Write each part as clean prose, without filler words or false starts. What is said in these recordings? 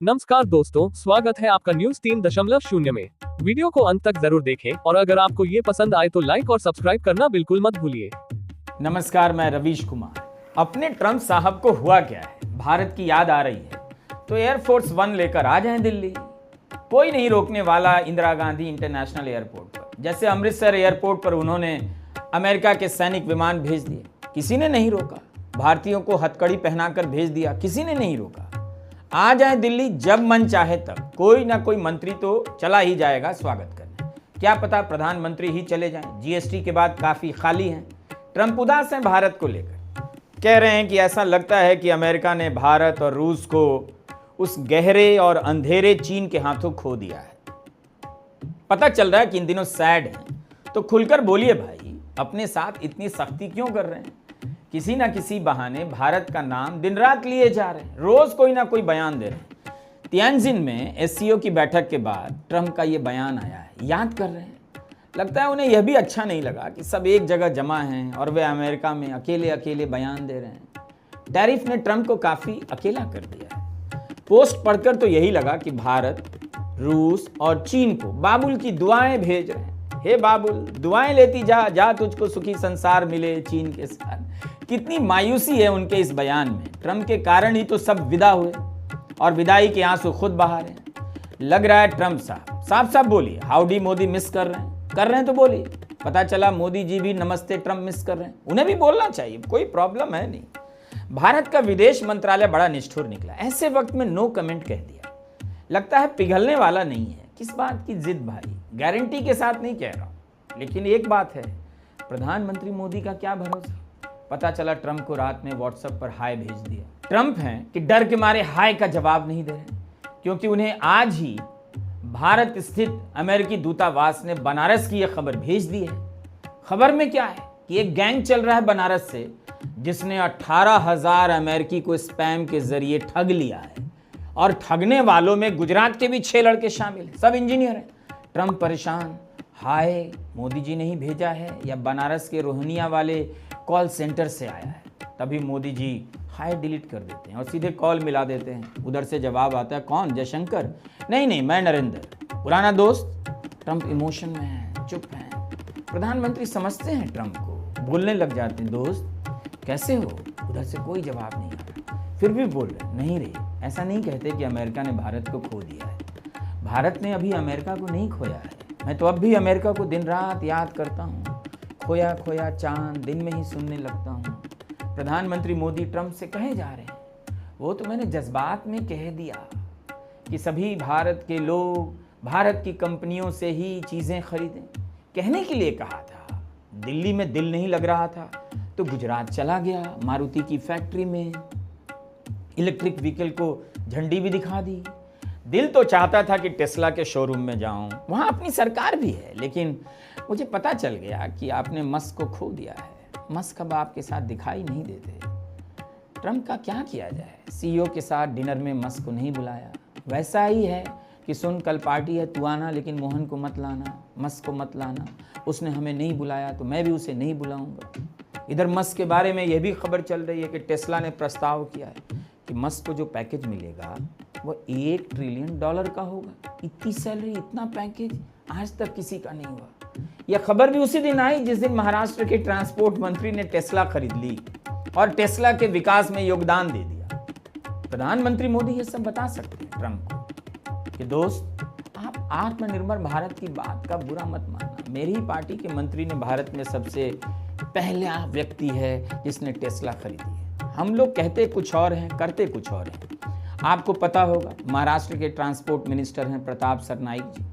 नमस्कार दोस्तों, स्वागत है आपका न्यूज 3.0 में। वीडियो को अंत तक जरूर देखें और अगर आपको ये पसंद आए तो लाइक और सब्सक्राइब करना बिल्कुल मत भूलिए। नमस्कार, मैं रवीश कुमार। अपने ट्रंप साहब को हुआ क्या है, भारत की याद आ रही है तो एयरफोर्स 1 लेकर आ जाएं दिल्ली। कोई नहीं रोकने वाला इंदिरा गांधी इंटरनेशनल एयरपोर्ट पर। जैसे अमृतसर एयरपोर्ट पर उन्होंने अमेरिका के सैनिक विमान भेज दिए, किसी ने नहीं रोका। भारतीयों को हथकड़ी पहनाकर भेज दिया, किसी ने नहीं रोका। आ जाए दिल्ली जब मन चाहे तब, कोई ना कोई मंत्री तो चला ही जाएगा स्वागत करने। क्या पता प्रधानमंत्री ही चले जाएं। जीएसटी के बाद काफी खाली हैं। ट्रंप उदास हैं भारत को लेकर। कह रहे हैं कि ऐसा लगता है कि अमेरिका ने भारत और रूस को उस गहरे और अंधेरे चीन के हाथों खो दिया है। पता चल रहा है कि इन दिनों सैड हैं, तो खुलकर बोलिए भाई, अपने साथ इतनी सख्ती क्यों कर रहे हैं? किसी ना किसी बहाने भारत का नाम दिन रात लिए जा रहे हैं, रोज कोई ना कोई बयान दे रहे हैं। तियानजिन में एससीओ की बैठक के बाद ट्रंप का ये बयान आया है, याद कर रहे हैं। लगता है उन्हें यह भी अच्छा नहीं लगा कि सब एक जगह जमा हैं और वे अमेरिका में अकेले अकेले बयान दे रहे हैं। टैरिफ ने ट्रंप को काफी अकेला कर दिया है। पोस्ट पढ़कर तो यही लगा कि भारत, रूस और चीन को बाबुल की दुआएं भेज रहे हैं। हे बाबुल, दुआएं लेती जा, जा तुझको सुखी संसार मिले चीन के साथ। कितनी मायूसी है उनके इस बयान में। ट्रंप के कारण ही तो सब विदा हुए और विदाई के आंसू खुद बहा रहे हैं। लग रहा है ट्रंप साहब साफ साफ बोलिए, हाउडी मोदी मिस कर रहे हैं तो बोलिए। पता चला मोदी जी भी नमस्ते ट्रंप मिस कर रहे हैं, उन्हें भी बोलना चाहिए, कोई प्रॉब्लम है नहीं। भारत का विदेश मंत्रालय बड़ा निष्ठुर निकला, ऐसे वक्त में नो कमेंट कह दिया। लगता है पिघलने वाला नहीं है। किस बात की जिद भाई, गारंटी के साथ नहीं कह रहा हूं, लेकिन एक बात है, प्रधानमंत्री मोदी का क्या भरोसा। पता चला ट्रंप को रात में व्हाट्सएप पर हाय भेज दिया। ट्रंप हैं कि डर के मारे हाय का जवाब नहीं दे रहे, क्योंकि उन्हें आज ही भारत स्थित अमेरिकी दूतावास ने बनारस की यह खबर भेज दी है। खबर में क्या है कि एक गैंग चल रहा है बनारस से, जिसने 18,000 अमेरिकी को स्पैम के जरिए ठग लिया है। और ठगने वालों में गुजरात के भी 6 लड़के शामिल हैं, सब इंजीनियर हैं। ट्रंप परेशान, हाय मोदी जी ने ही भेजा है या बनारस के रोहनिया वाले कॉल सेंटर से आया है। तभी मोदी जी हाय डिलीट कर देते हैं और सीधे कॉल मिला देते हैं। उधर से जवाब आता है, कौन, जयशंकर? नहीं, मैं नरेंद्र, पुराना दोस्त। ट्रंप इमोशन में है, चुप है। प्रधानमंत्री समझते हैं ट्रंप को, बोलने लग जाते हैं, दोस्त कैसे हो? उधर से कोई जवाब नहीं आ रहा, फिर भी बोल रहे, नहीं रे, ऐसा नहीं कहते कि अमेरिका ने भारत को खो दिया है। भारत ने अभी अमेरिका को नहीं खोया है। मैं तो अब भी अमेरिका को दिन रात याद करता हूँ। खोया खोया चांद दिन में ही सुनने लगता हूँ। प्रधानमंत्री मोदी ट्रंप से कहे जा रहे हैं, वो तो मैंने जज्बात में कह दिया कि सभी भारत के लोग भारत की कंपनियों से ही चीज़ें खरीदें। कहने के लिए कहा था। दिल्ली में दिल नहीं लग रहा था तो गुजरात चला गया, मारुति की फैक्ट्री में इलेक्ट्रिक व्हीकल को झंडी भी दिखा दी। दिल तो चाहता था कि टेस्ला के शोरूम में जाऊं, वहां अपनी सरकार भी है, लेकिन मुझे पता चल गया कि आपने मस्क को खो दिया है। मस्क अब आपके साथ दिखाई नहीं देते। ट्रंप का क्या किया जाए, सीईओ के साथ डिनर में मस्क को नहीं बुलाया। वैसा ही है कि सुन कल पार्टी है, तू आना लेकिन मोहन को मत लाना, मस्क को मत लाना। उसने हमें नहीं बुलाया तो मैं भी उसे नहीं बुलाऊंगा। इधर मस्क के बारे में यह भी खबर चल रही है कि टेस्ला ने प्रस्ताव किया है कि मस्क को जो पैकेज मिलेगा वो $1 ट्रिलियन का होगा। इतनी सैलरी, इतना पैकेज आज तक किसी का नहीं हुआ। यह खबर भी उसी दिन आई जिस दिन महाराष्ट्र के ट्रांसपोर्ट मंत्री ने टेस्ला खरीद ली और टेस्ला के विकास में योगदान दे दिया। प्रधानमंत्री मोदी ये सब बता सकते हैं ट्रंप को कि दोस्त, आप आत्मनिर्भर भारत की बात का बुरा मत मानना। मेरी ही पार्टी के मंत्री ने भारत में सबसे पहला व्यक्ति है जिसने टेस्ला खरीदी है। हम लोग कहते कुछ और हैं, करते कुछ और हैं। आपको पता होगा, महाराष्ट्र के ट्रांसपोर्ट मिनिस्टर हैं प्रताप सरनाइक जी।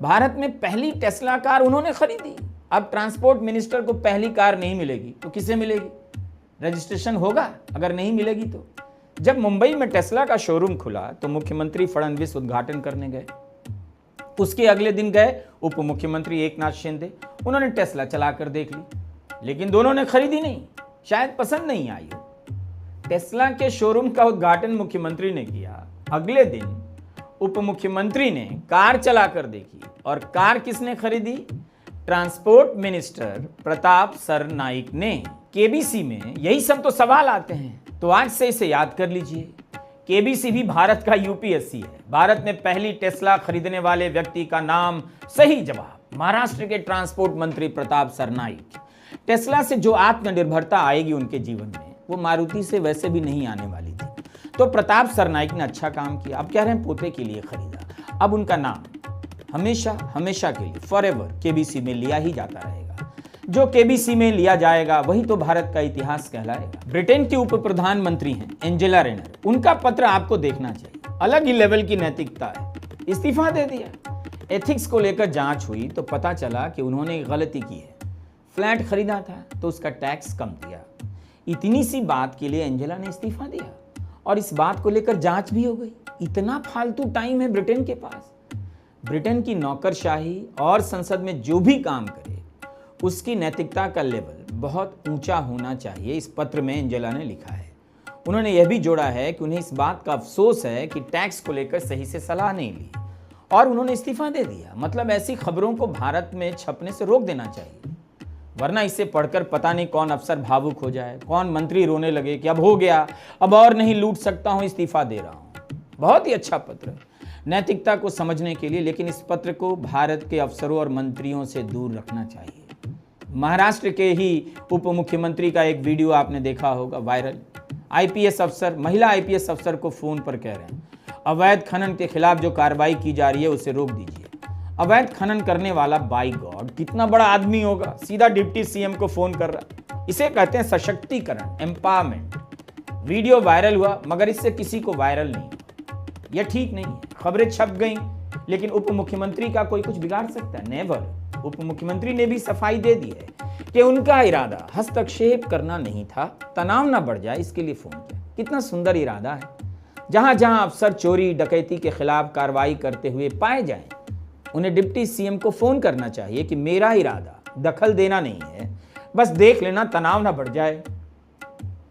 भारत में पहली टेस्ला कार उन्होंने खरीदी। अब ट्रांसपोर्ट मिनिस्टर को पहली कार नहीं मिलेगी तो किसे मिलेगी? रजिस्ट्रेशन होगा, अगर नहीं मिलेगी तो। जब मुंबई में टेस्ला का शोरूम खुला तो मुख्यमंत्री फडणवीस उद्घाटन करने गए। उसके अगले दिन गए उप मुख्यमंत्री एकनाथ शिंदे, उन्होंने टेस्ला चलाकर देख ली, लेकिन दोनों ने खरीदी नहीं, शायद पसंद नहीं आई हो। टेस्ला के शोरूम का उद्घाटन मुख्यमंत्री ने किया, अगले दिन उप मुख्यमंत्री ने कार चलाकर देखी। और कार किसने खरीदी? ट्रांसपोर्ट मिनिस्टर प्रताप सरनाइक ने। केबीसी में यही सब तो सवाल आते हैं, तो आज से इसे याद कर लीजिए केबीसी भी भारत का यूपीएससी है। भारत में पहली टेस्ला खरीदने वाले व्यक्ति का नाम, सही जवाब महाराष्ट्र के ट्रांसपोर्ट मंत्री प्रताप सरनाइक। टेस्ला से जो आत्मनिर्भरता आएगी उनके जीवन में, वो मारुति से वैसे भी नहीं आने वाली थी। तो प्रताप सरनाइक ने अच्छा काम किया। अब कह रहे हैं पोते के लिए खरीदा। अब उनका नाम हमेशा हमेशा के लिए फॉरएवर केबीसी में लिया ही जाता रहेगा। जो केबीसी में लिया जाएगा वही तो भारत का इतिहास कहलाएगा। ब्रिटेन की उप प्रधानमंत्री हैं एंजेला रेनर। उनका पत्र आपको देखना चाहिए, अलग ही लेवल की नैतिकता है। इस्तीफा दे दिया। एथिक्स को लेकर जांच हुई तो पता चला कि उन्होंने गलती की है। फ्लैट खरीदा था तो उसका टैक्स कम दिया। इतनी सी बात के लिए एंजेला ने इस्तीफा दिया और इस बात को लेकर जांच भी हो गई। इतना फालतू टाइम है ब्रिटेन के पास। ब्रिटेन की नौकरशाही और संसद में जो भी काम करे उसकी नैतिकता का लेवल बहुत ऊंचा होना चाहिए, इस पत्र में एंजेला ने लिखा है। उन्होंने यह भी जोड़ा है कि उन्हें इस बात का अफसोस है कि टैक्स को लेकर सही से सलाह नहीं ली और उन्होंने इस्तीफा दे दिया। मतलब ऐसी खबरों को भारत में छपने से रोक देना चाहिए, वरना इसे पढ़कर पता नहीं कौन अफसर भावुक हो जाए, कौन मंत्री रोने लगे कि अब हो गया, अब और नहीं लूट सकता हूं, इस्तीफा दे रहा हूं। बहुत ही अच्छा पत्र नैतिकता को समझने के लिए, लेकिन इस पत्र को भारत के अफसरों और मंत्रियों से दूर रखना चाहिए। महाराष्ट्र के ही उप मुख्यमंत्री का एक वीडियो आपने देखा होगा वायरल। आईपीएस अफसर, महिला आईपीएस अफसर को फोन पर कह रहे हैं अवैध खनन के खिलाफ जो कार्रवाई की जा रही है उसे रोक दीजिए। अवैध खनन करने वाला बाय गॉड कितना बड़ा आदमी होगा, सीधा डिप्टी सीएम को फोन कर रहा। इसे कहते हैं सशक्तिकरण, एम्पावरमेंट। वीडियो वायरल हुआ मगर इससे किसी को वायरल नहीं हुआ। यह ठीक नहीं है। खबरें छप गई लेकिन उप मुख्यमंत्री का कोई कुछ बिगाड़ सकता है? नेवर। उप मुख्यमंत्री ने भी सफाई दे दी है कि उनका इरादा हस्तक्षेप करना नहीं था, तनाव ना बढ़ जाए इसके लिए फोन किया। कितना सुंदर इरादा है। जहां जहां अफसर चोरी डकैती के खिलाफ कार्रवाई करते हुए पाए जाएं, उन्हें डिप्टी सीएम को फोन करना चाहिए कि मेरा इरादा दखल देना नहीं है, बस देख लेना, तनाव ना बढ़ जाए।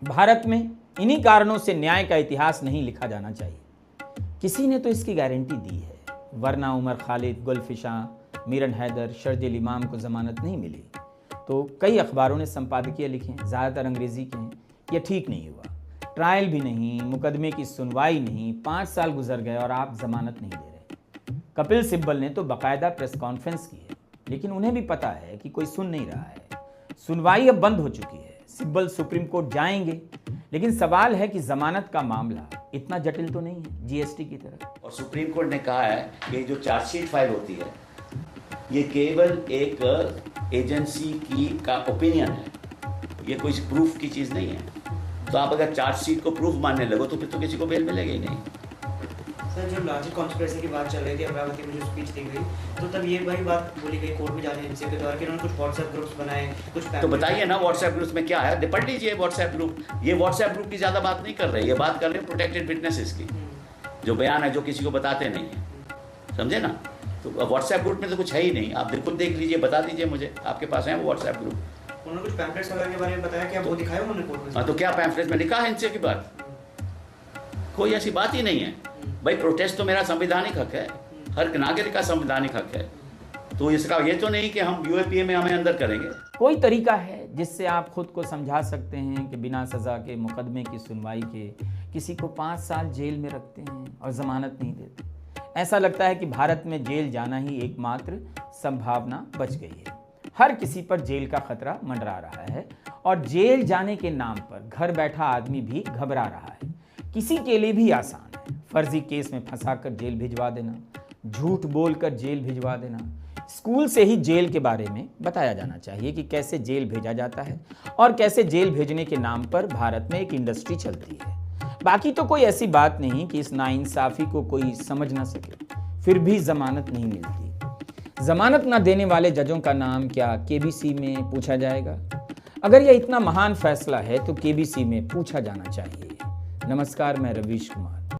भारत में इन्हीं कारणों से न्याय का इतिहास नहीं लिखा जाना चाहिए। किसी ने तो इसकी गारंटी दी है, वरना उमर खालिद, गुलफिशां, मीरन हैदर, शर्जील इमाम को जमानत नहीं मिली। तो कई अखबारों ने संपादकीय लिखे, ज़्यादातर अंग्रेजी के हैं। यह ठीक नहीं हुआ। ट्रायल भी नहीं, मुकदमे की सुनवाई नहीं, 5 साल गुजर गए और आप जमानत नहीं दे रहे। कपिल सिब्बल ने तो बाकायदा प्रेस कॉन्फ्रेंस की है, लेकिन उन्हें भी पता है कि कोई सुन नहीं रहा है। सुनवाई अब बंद हो चुकी है। सिब्बल सुप्रीम कोर्ट जाएंगे, लेकिन सवाल है कि जमानत का मामला इतना जटिल तो नहीं है जीएसटी की तरह। और सुप्रीम कोर्ट ने कहा है कि जो चार्जशीट फाइल होती है ये केवल एक एजेंसी की का ओपिनियन है, ये कोई प्रूफ की चीज़ नहीं है। तो आप अगर चार्जशीट को प्रूफ मानने लगो तो फिर तो किसी को बेल मिलेगा ही नहीं। सर जब लॉजिक कॉन्स्पिरेसी की बात चल रही थी, अमरावती में जो स्पीच दी गई, तो तब ये वही बात बोली गई कोर्ट में जाने एजेंसी के द्वारा कि उन्होंने कुछ व्हाट्सएप ग्रुप्स बनाए, कुछ तो बताइए ना व्हाट्सएप ग्रुप्स में क्या है, पढ़ लीजिए व्हाट्सएप ग्रुप। ये व्हाट्सएप ग्रुप की ज़्यादा बात नहीं कर रहे, ये बात कर रहे हैं प्रोटेक्टेड विटनेसेस की, जो बयान है जो किसी को बताते नहीं है, समझे ना। तो व्हाट्सएप ग्रुप में तो कुछ है ही नहीं। आप बिल्कुल देख लीजिए, बता दीजिए मुझे, आपके पास है वो व्हाट्सएप ग्रुप। उन्होंने कुछ पैम्फलेट्स वगैरह के बारे में बताया, क्या वो दिखाया उन्होंने कोर्ट में? हाँ, तो क्या पैम्फलेट में लिखा है इनसे की बात? कोई ऐसी बात ही नहीं है भाई। प्रोटेस्ट तो मेरा संवैधानिक हक है, हर नागरिक का संवैधानिक हक है। तो इसका ये तो नहीं कि हम यूएपीए में हमें अंदर करेंगे। कोई तरीका है जिससे आप खुद को समझा सकते हैं कि बिना सजा के मुकदमे की सुनवाई के किसी को 5 साल जेल में रखते हैं और जमानत नहीं देते? ऐसा लगता है कि भारत में जेल जाना ही एकमात्र संभावना बच गई है। हर किसी पर जेल का खतरा मंडरा रहा है और जेल जाने के नाम पर घर बैठा आदमी भी घबरा रहा है। किसी के लिए भी आसान है फर्जी केस में फंसाकर जेल भिजवा देना, झूठ बोलकर जेल भिजवा देना। स्कूल से ही जेल के बारे में बताया जाना चाहिए कि कैसे जेल भेजा जाता है और कैसे जेल भेजने के नाम पर भारत में एक इंडस्ट्री चलती है। बाकी तो कोई ऐसी बात नहीं कि इस नाइंसाफी को कोई समझ ना सके, फिर भी जमानत नहीं मिलती। जमानत ना देने वाले जजों का नाम क्या केबीसी में पूछा जाएगा? अगर यह इतना महान फैसला है तो केबीसी में पूछा जाना चाहिए। नमस्कार, मैं रवीश कुमार।